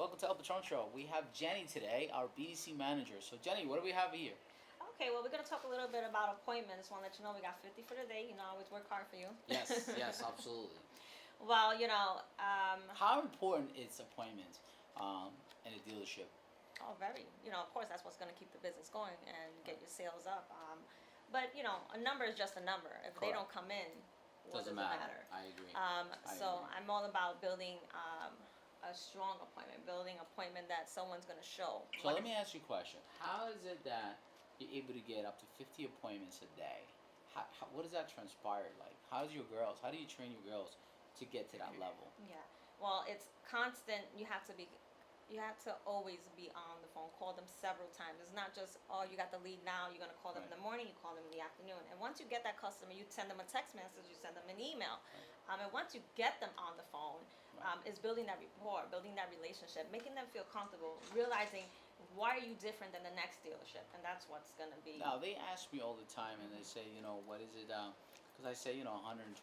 welcome to El Patronn Show. We have Jenny today, our BDC manager. So Jenny, what do we have here? Okay, well, we're going to talk a little bit about appointments. Want to let you know we got 50 for the day. You know, I always work hard for you. Yes, yes, absolutely. Well, How important is appointment in a dealership? oh, very. Of course, that's what's going to keep the business going and get your sales up. But, a number is just a number. If they Correct. don't come in, what does Doesn't it matter. matter? I agree. So I'm all about building a strong appointment, building an appointment that someone's going to show. So let me ask you a question. How is it that you're able to get up to 50 appointments a day? What does that transpire like? How do you train your girls to get to that level? Yeah. Well, it's constant. You have to always be on the phone. Call them several times. It's not just, oh, you got the lead now, you're going to call them in the morning, you call them in the afternoon. And once you get that customer, you send them a text message, you send them an email. And once you get them on the phone, is building that rapport, building that relationship, making them feel comfortable, realizing why are you different than the next dealership. And that's what's going to be. Now, they ask me all the time, and they say, what is it? Because I say, 120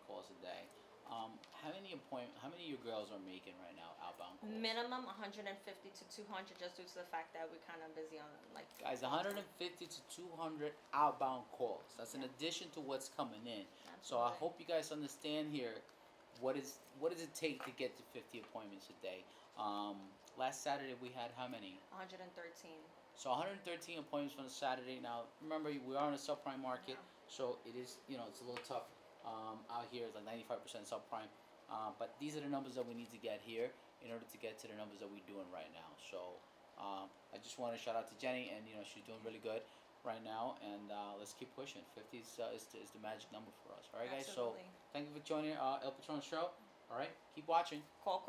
calls a day. How many of your girls are making right now outbound calls? Minimum 150 to 200, just due to the fact that we're kind of busy on Guys, 150 to 200 outbound calls. That's in addition to what's coming in. Absolutely. So I hope you guys understand here. What does it take to get to 50 appointments a day? Last Saturday we had how many? 113. So 113 appointments on a Saturday. Now remember, we are in a subprime market, so it is it's a little tough. Out here, it's like 95% subprime. But these are the numbers that we need to get here in order to get to the numbers that we're doing right now. So I just want to shout out to Jenny, and she's doing really good right now. And let's keep pushing. 50 is the magic number for us. All right, guys. Absolutely. So thank you for joining El Patronn Show. All right, keep watching. Call.